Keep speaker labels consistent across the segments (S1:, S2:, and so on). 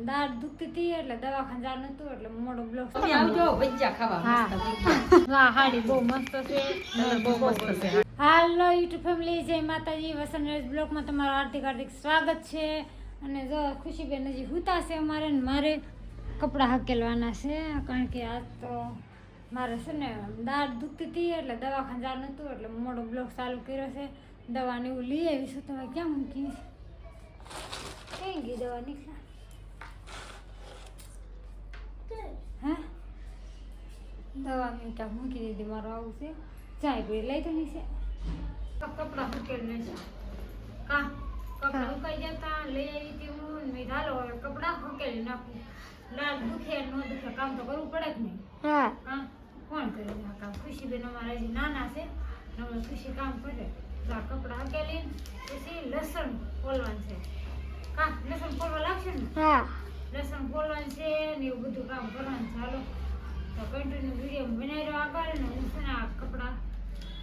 S1: દાઢ દુખતી હતી એટલે દવાખાને જવાનું હતું એટલે મોડો બ્લોક
S2: આવજો ભજીયા ખાવા.
S1: હા હાડી બહુ મસ્ત છે,
S2: બહુ મસ્ત છે.
S1: હાલો યુટ્યુબ ફેમિલી, જય માતાજી. વસંત બ્લોગમાં તમારું હાર્દિક હાર્દિક સ્વાગત છે. અને જો ખુશીબેન હજી હુતા છે અમારે, ને મારે કપડાં હકેલવાના છે કારણ કે આજ તો મારે છે ને દાઢ દુખતી હતી એટલે દવાખાને જવાનું હતું એટલે મોડો બ્લોગ ચાલુ કર્યો છે. દવાને એવું લઈ આવીશું. તમે ક્યાં મૂકી કઈ ગઈ દવા નીકળ્યા? હા દવા મેં ક્યાં મૂકી દીધી. મારું આવું છે, ચાય કોઈ લઈ તો નહીં છે. કપડાં હકેલને છે કા કપડાં ઉકાઈ જતા લઈ આવી હતી હું. મેં ધાલો કપડાં હકેલી નાખું. લાલ દુખે ન દુખે કામ તો કરવું પડે જ નહીં. હા કોણ કરે આ કામ? ખુશીબેન અમારા હજી નાના છે, અમે ખુશી કામ કરે. કપડાં હકેલી પછી લસણ ફોલવાનું છે. કા લસણ ફોલવા લાગશે ને? હા લસણ ફોલવાનું છે ને એવું બધું કામ કરવાનું છે. હાલો તો કન્ટિન્યુ વિડીયો બનાવી રહ્યો આગળ. ને હું છે ને આ કપડાં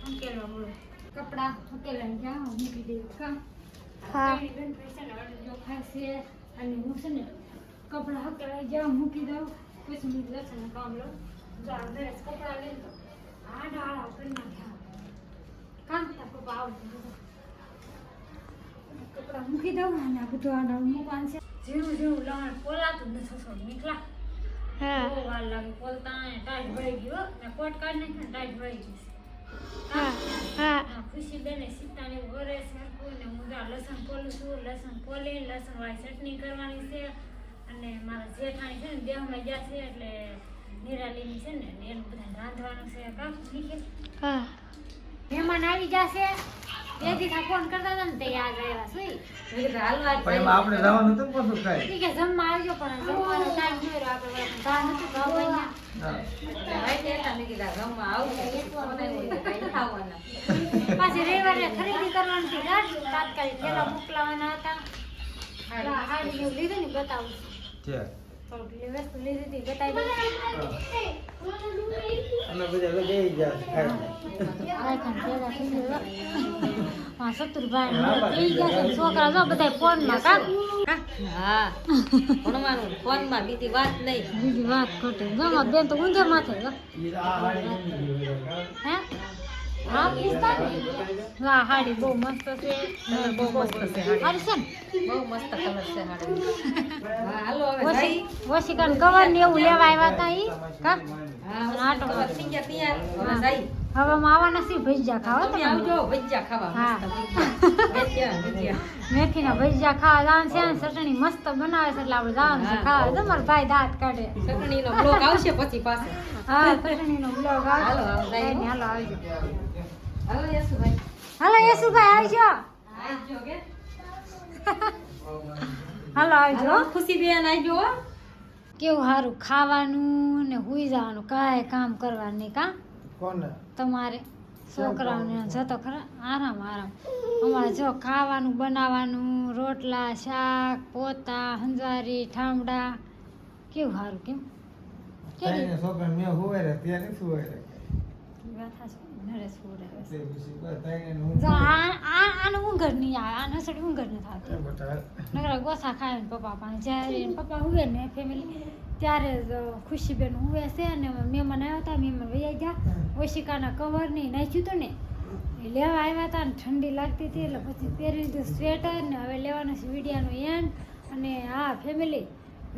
S1: હકેલવા મળું. કપડાં હકેલાને ક્યાં મૂકી દઈ કા? હા બેન પૈસા ને અડજો ખાશે. અને હું છે ને કપડાં હકેલાઈ જ્યાં મૂકી દઉં પછી હું લસણ કામ લઉં. કપડાં લઈ તો આડા આડા કરી નાખ્યા. કામ તા પપ્પા આવડે કપડાં મૂકી દઉં અને આ બધું આડા મૂકવાનું છે. જેવું જેવું લણ પોલાતું નથી થતું નીકળા. હા બહુ વાર લાગે પોલતા. ટાઈટ ભરાઈ ગયો ને કોટ કાઢ નાખ્યો ને ટાઈટ ભરાઈ ગઈ. હા હા ખુશી બેને સીતાને વરે છે ને હું લસણ ફોલું છું. લસણ ફોલી લસણ વાળી ચટણી કરવાની છે. અને મારા જેઠાણી છે ને દેહમાં ગયા છે એટલે નિરાલીની છે ને એનું બધા રાંધવાનું છે. કામ નીકળે. હા મહેમાન આવી જશે. બે દીધા ફોન કરતા હતા ને તે યાદ આવ્યા સુઈ
S3: આપણે જવાનું હતું પાછું કાંઈ
S1: ઠીક છે જમવા આવજો પણ જમવાનો ટાઈમ ન રહ્યો. આપણે તા નતું પાછી રવિવારે ખરીદી કરવાની હતી. તાત્કાલિક થેલા મોકલાવાના હતા. હાડી લીધું ને બતાવું
S3: છે
S1: થોડુંક વસ્તુ લીધી હતી બતાવી દઉં.
S3: અને બધા લઈ જાય
S1: હા શત્રુભાઈ છોકરા જો બધા ફોનમાં કામ.
S2: હા ભણવાનું ફોનમાં બીજી વાત નહીં.
S1: બીજી વાત ખોટી. જમા બેન તો ઊંધે માથે હે હા કિસ્તા વાહ હાડી બહુ મસ્ત છે.
S2: બહુ મસ્ત છે
S1: હારી છે ને
S2: બહુ મસ્ત કલર છે હાડી. હા હાલો હવે જઈ.
S1: વોશિકાન કવર ને એવું લેવા આવ્યા હતા ઈ કા?
S2: હા આટો થઈ ગયા તૈયાર. હવે જઈ.
S1: હવે આવવાના છે ભજીયા ખાવા.
S2: તમે આવજો ભજીયા ખાવા.
S1: હા.
S2: મસ્ત ભજીયા ભજીયા
S1: મેથીના ભજીયા ખાવા જવાનું છે. અને ચટણી મસ્ત બનાવે છે એટલે આપણે જવાનું છે ખાવા. તમારો ભાઈ દાંત કાઢે.
S2: ચટણીનો બ્લોક આવશે પછી પાછો.
S1: હા ચટણીનો બ્લોગ આવે.
S2: હાલો જઈ.
S1: હાલો આવજો.
S2: હાલો યશુભાઈ.
S1: હાલો યશુભાઈ આવજો.
S2: આવજો કે
S1: હાલો આવજો.
S2: હાલો ખુશીબેન આવજો.
S1: કેવું સારું ખાવાનું ને હુઈ જવાનું, કાંઈ કામ કરવાનું નહીં કા?
S3: કોને
S1: તમારે છોકરાઓને જતો ખરા આરામ આરામ. અમારે જો ખાવાનું બનાવવાનું, રોટલા શાક પોતા હંજારી ઠામડા. કેવું સારું કેમ
S3: તાઈને છોકરા મેં હોવે રે ત્યારે શું હોય રે
S1: વ્યથા છે નરેશ પૂરે
S3: તે પછી બસ તાઈને હું
S1: જો આને ઊંઘર નહીં આવે. આ નસડી ઊંઘર નથી આવતી.
S3: બટા
S1: નકરા ગોસા ખાય ને પપ્પા પાસે જ્યારે પપ્પા હુવે ને ફેમિલી ત્યારે જ ખુશીબેન હુવે છે. અને મહેમાન આવ્યા હતા, મહેમાન વૈયા ગયા. ઓશિકાના કવર નહીં નાખ્યું હતું ને એ લેવા આવ્યા હતા ને ઠંડી લાગતી હતી એટલે પછી પહેરી લીધું સ્વેટર ને હવે લેવાનું છે વિડીયોનું એન્ડ. અને હા ફેમિલી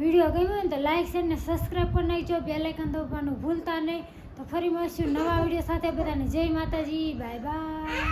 S1: વિડીયો ગમ્યો ને તો લાઈક શેર ને સબસ્ક્રાઈબ કરી નાખજો. બેલ આઇકન દબાવવાનું ભૂલતા નહીં. તો ફરી મળશું નવા વિડીયો સાથે. બધાને જય માતાજી. Bye bye.